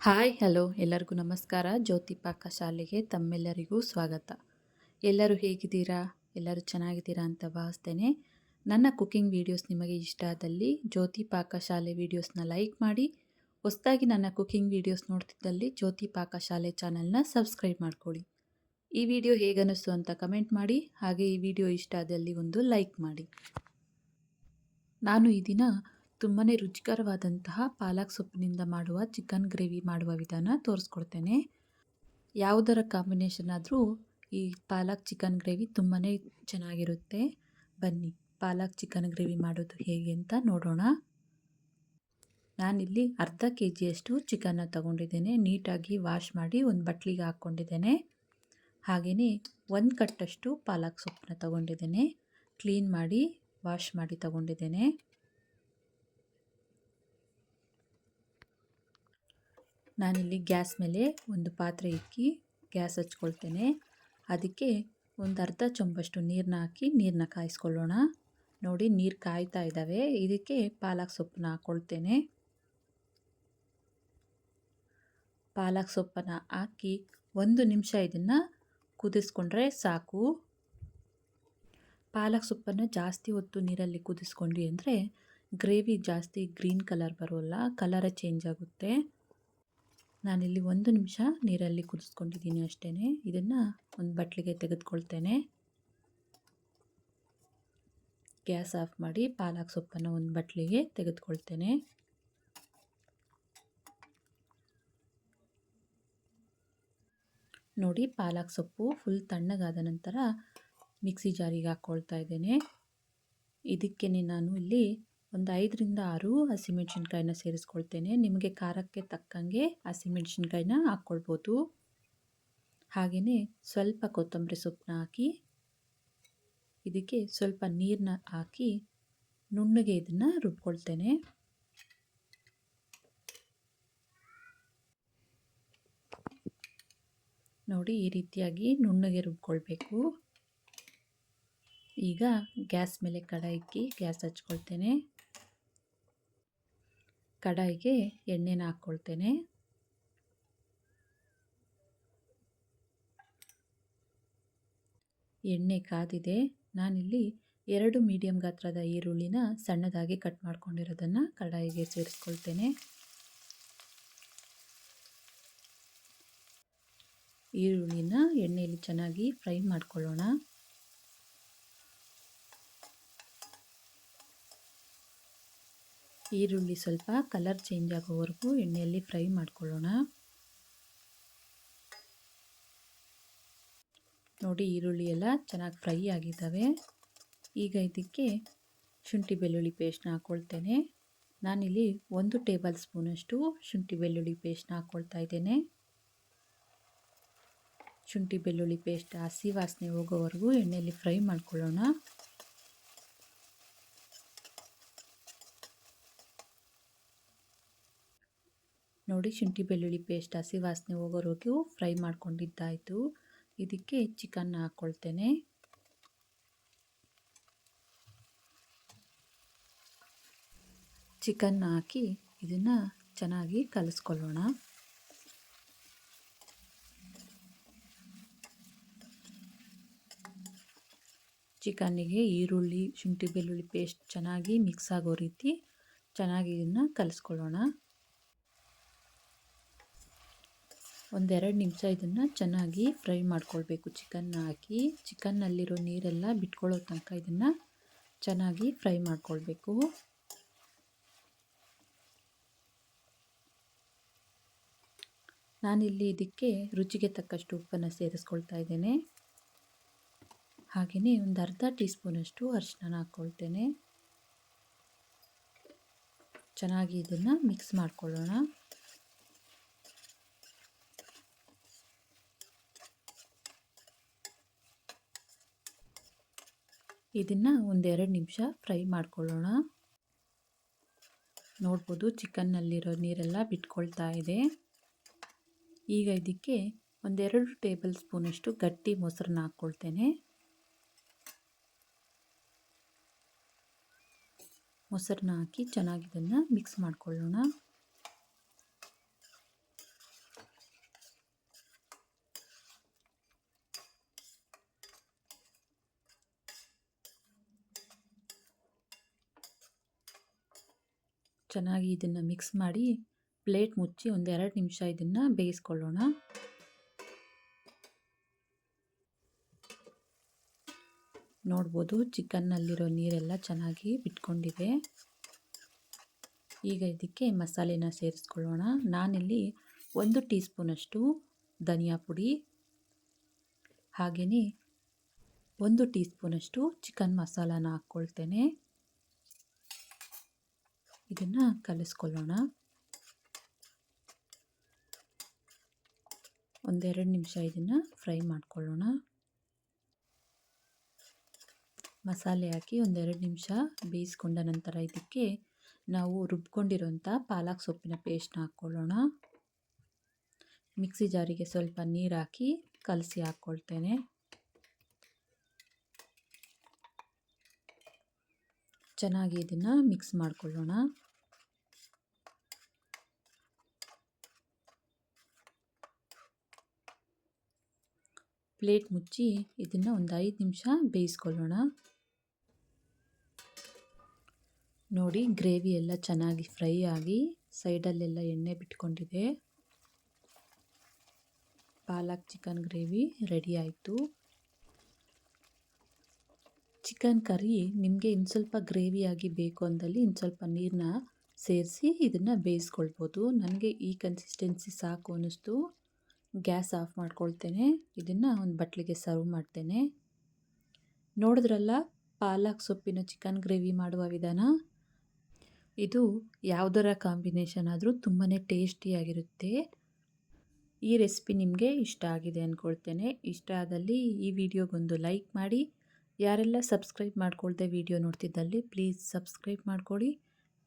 Hi hello ಎಲ್ಲರಿಗೂ ನಮಸ್ಕಾರ. ಜ್ಯೋತಿ ಪಾಕಶಾಲೆಗೆ ತಮ್ಮೆಲ್ಲರಿಗೂ ಸ್ವಾಗತ. ಎಲ್ಲರೂ ಹೇಗಿದ್ದೀರಾ? ಎಲ್ಲರೂ ಚೆನ್ನಾಗಿದ್ದೀರಾ ಅಂತ ಭಾವಿಸ್ತೇನೆ. ನನ್ನ ಕುಕ್ಕಿಂಗ್ ವೀಡಿಯೋಸ್ ನಿಮಗೆ ಇಷ್ಟ ಆದಲ್ಲಿ ಜ್ಯೋತಿ ಪಾಕಶಾಲೆ ವೀಡಿಯೋಸ್ನ ಲೈಕ್ ಮಾಡಿ. ಹೊಸದಾಗಿ ನನ್ನ ಕುಕ್ಕಿಂಗ್ ವೀಡಿಯೋಸ್ ನೋಡ್ತಿದ್ದಲ್ಲಿ ಜ್ಯೋತಿ ಪಾಕಶಾಲೆ ಚಾನಲ್ನ ಸಬ್ಸ್ಕ್ರೈಬ್ ಮಾಡ್ಕೊಳ್ಳಿ. ಈ ವಿಡಿಯೋ ಹೇಗನ್ನಿಸ್ತು ಅಂತ ಕಮೆಂಟ್ ಮಾಡಿ. ಹಾಗೆ ಈ ವಿಡಿಯೋ ಇಷ್ಟ ಆದಲ್ಲಿ ಒಂದು ಲೈಕ್ ಮಾಡಿ. ನಾನು ಈ ದಿನ ತುಂಬಾ ರುಚಿಕರವಾದಂತಹ ಪಾಲಕ್ ಸೊಪ್ಪಿನಿಂದ ಮಾಡುವ ಚಿಕನ್ ಗ್ರೇವಿ ಮಾಡುವ ವಿಧಾನ ತೋರಿಸ್ಕೊಡ್ತೇನೆ. ಯಾವುದರ ಕಾಂಬಿನೇಷನ್ ಆದರೂ ಈ ಪಾಲಕ್ ಚಿಕನ್ ಗ್ರೇವಿ ತುಂಬಾ ಚೆನ್ನಾಗಿರುತ್ತೆ. ಬನ್ನಿ ಪಾಲಕ್ ಚಿಕನ್ ಗ್ರೇವಿ ಮಾಡೋದು ಹೇಗೆ ಅಂತ ನೋಡೋಣ. ನಾನಿಲ್ಲಿ ಅರ್ಧ ಕೆಜಿಯಷ್ಟು ಚಿಕನ್ನ ತಗೊಂಡಿದ್ದೇನೆ. ನೀಟಾಗಿ ವಾಶ್ ಮಾಡಿ ಒಂದು ಬಟ್ಲಿಗೆ ಹಾಕ್ಕೊಂಡಿದ್ದೇನೆ. ಹಾಗೆಯೇ ಒಂದು ಕಟ್ಟಷ್ಟು ಪಾಲಕ್ ಸೊಪ್ಪನ್ನ ತಗೊಂಡಿದ್ದೇನೆ. ಕ್ಲೀನ್ ಮಾಡಿ ವಾಶ್ ಮಾಡಿ ತಗೊಂಡಿದ್ದೇನೆ. ನಾನಿಲ್ಲಿ ಗ್ಯಾಸ್ ಮೇಲೆ ಒಂದು ಪಾತ್ರೆ ಇಕ್ಕಿ ಗ್ಯಾಸ್ ಹಚ್ಕೊಳ್ತೇನೆ. ಅದಕ್ಕೆ ಒಂದು ಅರ್ಧ ಚೊಂಬಷ್ಟು ನೀರನ್ನ ಹಾಕಿ ನೀರನ್ನ ಕಾಯಿಸ್ಕೊಳ್ಳೋಣ. ನೋಡಿ ನೀರು ಕಾಯ್ತಾ ಇದ್ದಾವೆ. ಇದಕ್ಕೆ ಪಾಲಕ್ ಸೊಪ್ಪನ್ನ ಹಾಕ್ಕೊಳ್ತೇನೆ. ಪಾಲಕ್ ಸೊಪ್ಪನ್ನು ಹಾಕಿ 1 ನಿಮಿಷ ಇದನ್ನು ಕುದಿಸ್ಕೊಂಡ್ರೆ ಸಾಕು. ಪಾಲಕ್ ಸೊಪ್ಪನ್ನು ಜಾಸ್ತಿ ಹೊತ್ತು ನೀರಲ್ಲಿ ಕುದಿಸ್ಕೊಂಡ್ವಿ ಅಂದರೆ ಗ್ರೇವಿ ಜಾಸ್ತಿ ಗ್ರೀನ್ ಕಲರ್ ಬರೋಲ್ಲ, ಕಲರೇ ಚೇಂಜ್ ಆಗುತ್ತೆ. ನಾನಿಲ್ಲಿ 1 ನಿಮಿಷ ನೀರಲ್ಲಿ ಕುದಿಸ್ಕೊಂಡಿದ್ದೀನಿ ಅಷ್ಟೇ. ಇದನ್ನು ಒಂದು ಬಟ್ಲಿಗೆ ತೆಗೆದುಕೊಳ್ತೇನೆ. ಗ್ಯಾಸ್ ಆಫ್ ಮಾಡಿ ಪಾಲಕ್ ಸೊಪ್ಪನ್ನು ಒಂದು ಬಟ್ಲಿಗೆ ತೆಗೆದುಕೊಳ್ತೇನೆ. ನೋಡಿ ಪಾಲಕ್ ಸೊಪ್ಪು ಫುಲ್ ತಣ್ಣಗಾದ ನಂತರ ಮಿಕ್ಸಿ ಜಾರಿಗೆ ಹಾಕ್ಕೊಳ್ತಾ ಇದ್ದೇನೆ. ಇದಕ್ಕೆ ನಾನು ಇಲ್ಲಿ ಒಂದು 5ರಿಂದ 6 ಹಸಿಮೆಣಸಿನ್ಕಾಯಿನ ಸೇರಿಸ್ಕೊಳ್ತೇನೆ. ನಿಮಗೆ ಖಾರಕ್ಕೆ ತಕ್ಕಂಗೆ ಹಸಿಮೆಣಸಿನ್ಕಾಯಿನ ಹಾಕ್ಕೊಳ್ಬೋದು. ಹಾಗೆಯೇ ಸ್ವಲ್ಪ ಕೊತ್ತಂಬರಿ ಸೊಪ್ಪನ್ನ ಹಾಕಿ ಇದಕ್ಕೆ ಸ್ವಲ್ಪ ನೀರನ್ನ ಹಾಕಿ ನುಣ್ಣಗೆ ಇದನ್ನು ರುಬ್ಕೊಳ್ತೇನೆ. ನೋಡಿ ಈ ರೀತಿಯಾಗಿ ನುಣ್ಣಗೆ ರುಬ್ಕೊಳ್ಬೇಕು. ಈಗ ಗ್ಯಾಸ್ ಮೇಲೆ ಕಡಾಯಿ ಇಕ್ಕಿ ಗ್ಯಾಸ್ ಹಚ್ಕೊಳ್ತೇನೆ. ಕಡಾಯಿಗೆ ಎಣ್ಣೆನ ಹಾಕ್ಕೊಳ್ತೇನೆ. ಎಣ್ಣೆ ಕಾದಿದೆ. ನಾನಿಲ್ಲಿ 2 ಮೀಡಿಯಂ ಗಾತ್ರದ ಈರುಳ್ಳಿನ ಸಣ್ಣದಾಗಿ ಕಟ್ ಮಾಡ್ಕೊಂಡಿರೋದನ್ನು ಕಡಾಯಿಗೆ ಸೇರಿಸ್ಕೊಳ್ತೇನೆ. ಈರುಳ್ಳಿನ ಎಣ್ಣೆಯಲ್ಲಿ ಚೆನ್ನಾಗಿ ಫ್ರೈ ಮಾಡ್ಕೊಳ್ಳೋಣ. ಈರುಳ್ಳಿ ಸ್ವಲ್ಪ ಕಲರ್ ಚೇಂಜ್ ಆಗೋವರೆಗೂ ಎಣ್ಣೆಯಲ್ಲಿ ಫ್ರೈ ಮಾಡ್ಕೊಳ್ಳೋಣ. ನೋಡಿ ಈರುಳ್ಳಿ ಎಲ್ಲ ಚೆನ್ನಾಗಿ ಫ್ರೈ ಆಗಿದ್ದಾವೆ. ಈಗ ಇದಕ್ಕೆ ಶುಂಠಿ ಬೆಳ್ಳುಳ್ಳಿ ಪೇಸ್ಟ್ನ ಹಾಕ್ಕೊಳ್ತೇನೆ. ನಾನಿಲ್ಲಿ 1 ಟೇಬಲ್ ಸ್ಪೂನಷ್ಟು ಶುಂಠಿ ಬೆಳ್ಳುಳ್ಳಿ ಪೇಸ್ಟ್ನ ಹಾಕ್ಕೊಳ್ತಾ ಇದ್ದೇನೆ. ಶುಂಠಿ ಬೆಳ್ಳುಳ್ಳಿ ಪೇಸ್ಟ್ ಹಸಿ ವಾಸನೆ ಹೋಗೋವರೆಗೂ ಎಣ್ಣೆಯಲ್ಲಿ ಫ್ರೈ ಮಾಡ್ಕೊಳ್ಳೋಣ. ನೋಡಿ ಶುಂಠಿ ಬೆಳ್ಳುಳ್ಳಿ ಪೇಸ್ಟ್ ಹಸಿ ವಾಸನೆ ಹೋಗೋವರೆಗೂ ಫ್ರೈ ಮಾಡ್ಕೊಂಡಿದ್ದಾಯಿತು. ಇದಕ್ಕೆ ಚಿಕನ್ನ ಹಾಕ್ಕೊಳ್ತೇನೆ. ಚಿಕನ್ನ ಹಾಕಿ ಇದನ್ನು ಚೆನ್ನಾಗಿ ಕಲಿಸ್ಕೊಳ್ಳೋಣ. ಚಿಕನ್ನಿಗೆ ಈರುಳ್ಳಿ ಶುಂಠಿ ಬೆಳ್ಳುಳ್ಳಿ ಪೇಸ್ಟ್ ಚೆನ್ನಾಗಿ ಮಿಕ್ಸ್ ಆಗೋ ರೀತಿ ಚೆನ್ನಾಗಿ ಇದನ್ನು ಕಲಿಸ್ಕೊಳ್ಳೋಣ. 1-2 ನಿಮಿಷ ಇದನ್ನು ಚೆನ್ನಾಗಿ ಫ್ರೈ ಮಾಡ್ಕೊಳ್ಬೇಕು. ಚಿಕನ್ನ ಹಾಕಿ ಚಿಕನ್ನಲ್ಲಿರೋ ನೀರೆಲ್ಲ ಬಿಟ್ಕೊಳ್ಳೋ ತನಕ ಇದನ್ನು ಚೆನ್ನಾಗಿ ಫ್ರೈ ಮಾಡ್ಕೊಳ್ಬೇಕು. ನಾನಿಲ್ಲಿ ಇದಕ್ಕೆ ರುಚಿಗೆ ತಕ್ಕಷ್ಟು ಉಪ್ಪನ್ನು ಸೇರಿಸ್ಕೊಳ್ತಾ ಇದ್ದೇನೆ. ಹಾಗೆಯೇ ಒಂದು ಅರ್ಧ ಟೀ ಸ್ಪೂನಷ್ಟು ಅರಿಶಿನ ಹಾಕ್ಕೊಳ್ತೇನೆ. ಚೆನ್ನಾಗಿ ಇದನ್ನು ಮಿಕ್ಸ್ ಮಾಡ್ಕೊಳ್ಳೋಣ. ಇದನ್ನು 1-2 ನಿಮಿಷ ಫ್ರೈ ಮಾಡ್ಕೊಳ್ಳೋಣ. ನೋಡ್ಬೋದು ಚಿಕನ್ನಲ್ಲಿರೋ ನೀರೆಲ್ಲ ಬಿಟ್ಕೊಳ್ತಾ ಇದೆ. ಈಗ ಇದಕ್ಕೆ 1-2 ಟೇಬಲ್ ಸ್ಪೂನಷ್ಟು ಗಟ್ಟಿ ಮೊಸರನ್ನ ಹಾಕ್ಕೊಳ್ತೇನೆ. ಮೊಸರನ್ನ ಹಾಕಿ ಚೆನ್ನಾಗಿ ಇದನ್ನು ಮಿಕ್ಸ್ ಮಾಡ್ಕೊಳ್ಳೋಣ. ಚೆನ್ನಾಗಿ ಇದನ್ನು ಮಿಕ್ಸ್ ಮಾಡಿ ಪ್ಲೇಟ್ ಮುಚ್ಚಿ ಒಂದು 2 ನಿಮಿಷ ಇದನ್ನು ಬೇಯಿಸ್ಕೊಳ್ಳೋಣ. ನೋಡ್ಬೋದು ಚಿಕನ್ನಲ್ಲಿರೋ ನೀರೆಲ್ಲ ಚೆನ್ನಾಗಿ ಬಿಟ್ಕೊಂಡಿದೆ. ಈಗ ಇದಕ್ಕೆ ಮಸಾಲೆನ ಸೇರಿಸ್ಕೊಳ್ಳೋಣ. ನಾನಿಲ್ಲಿ 1 ಟೀ ಸ್ಪೂನಷ್ಟು ಧನಿಯಾ ಪುಡಿ, ಹಾಗೆಯೇ 1 ಟೀ ಸ್ಪೂನಷ್ಟು ಚಿಕನ್ ಮಸಾಲಾನ ಹಾಕ್ಕೊಳ್ತೇನೆ. ಇದನ್ನು ಕಲಿಸ್ಕೊಳ್ಳೋಣ. 1-2 ನಿಮಿಷ ಇದನ್ನು ಫ್ರೈ ಮಾಡ್ಕೊಳ್ಳೋಣ. ಮಸಾಲೆ ಹಾಕಿ 1-2 ನಿಮಿಷ ಬೇಯಿಸ್ಕೊಂಡ ನಂತರ ಇದಕ್ಕೆ ನಾವು ರುಬ್ಕೊಂಡಿರೋಂಥ ಪಾಲಕ್ ಸೊಪ್ಪಿನ ಪೇಸ್ಟ್ನ ಹಾಕ್ಕೊಳ್ಳೋಣ. ಮಿಕ್ಸಿ ಜಾರಿಗೆ ಸ್ವಲ್ಪ ನೀರು ಹಾಕಿ ಕಲಸಿ ಹಾಕ್ಕೊಳ್ತೇನೆ. ಚೆನ್ನಾಗಿ ಇದನ್ನು ಮಿಕ್ಸ್ ಮಾಡ್ಕೊಳ್ಳೋಣ. ಪ್ಲೇಟ್ ಮುಚ್ಚಿ ಇದನ್ನು ಒಂದು 5 ನಿಮಿಷ ಬೇಯಿಸ್ಕೊಳ್ಳೋಣ. ನೋಡಿ ಗ್ರೇವಿ ಎಲ್ಲ ಚೆನ್ನಾಗಿ ಫ್ರೈ ಆಗಿ ಸೈಡಲ್ಲೆಲ್ಲ ಎಣ್ಣೆ ಬಿಟ್ಕೊಂಡಿದೆ. ಪಾಲಕ್ ಚಿಕನ್ ಗ್ರೇವಿ ರೆಡಿ ಆಯಿತು. ಚಿಕನ್ ಕರಿ ನಿಮಗೆ ಇನ್ನು ಸ್ವಲ್ಪ ಗ್ರೇವಿಯಾಗಿ ಬೇಕು ಅಂದಲ್ಲಿ ಇನ್ನು ಸ್ವಲ್ಪ ನೀರನ್ನ ಸೇರಿಸಿ ಇದನ್ನು ಬೇಯಿಸ್ಕೊಳ್ಬೋದು. ನನಗೆ ಈ ಕನ್ಸಿಸ್ಟೆನ್ಸಿ ಸಾಕು ಅನ್ನಿಸ್ತು. ಗ್ಯಾಸ್ ಆಫ್ ಮಾಡ್ಕೊಳ್ತೇನೆ. ಇದನ್ನು ಒಂದು ಬಟ್ಲಿಗೆ ಸರ್ವ್ ಮಾಡ್ತೇನೆ. ನೋಡಿದ್ರಲ್ಲ ಪಾಲಕ್ ಸೊಪ್ಪಿನ ಚಿಕನ್ ಗ್ರೇವಿ ಮಾಡುವ ವಿಧಾನ. ಇದು ಯಾವುದರ ಕಾಂಬಿನೇಷನ್ ಆದರೂ ತುಂಬಾ ಟೇಸ್ಟಿಯಾಗಿರುತ್ತೆ. ಈ ರೆಸಿಪಿ ನಿಮಗೆ ಇಷ್ಟ ಆಗಿದೆ ಅಂದ್ಕೊಳ್ತೇನೆ. ಇಷ್ಟ ಆದಲ್ಲಿ ಈ ವಿಡಿಯೋಗೊಂದು ಲೈಕ್ ಮಾಡಿ. ಯಾರೆಲ್ಲ ಸಬ್ಸ್ಕ್ರೈಬ್ ಮಾಡ್ಕೊಳ್ದೆ ವಿಡಿಯೋ ನೋಡ್ತಿದ್ದಲ್ಲಿ ಪ್ಲೀಸ್ ಸಬ್ಸ್ಕ್ರೈಬ್ ಮಾಡ್ಕೊಳ್ಳಿ.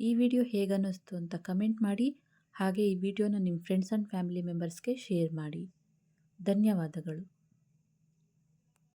ಈ ವಿಡಿಯೋ ಹೇಗನ್ನಿಸ್ತು ಅಂತ ಕಮೆಂಟ್ ಮಾಡಿ. ಹಾಗೆ ಈ ವಿಡಿಯೋನ ನಿಮ್ಮ ಫ್ರೆಂಡ್ಸ್ ಆ್ಯಂಡ್ ಫ್ಯಾಮಿಲಿ ಮೆಂಬರ್ಸ್ಗೆ ಶೇರ್ ಮಾಡಿ. ಧನ್ಯವಾದಗಳು.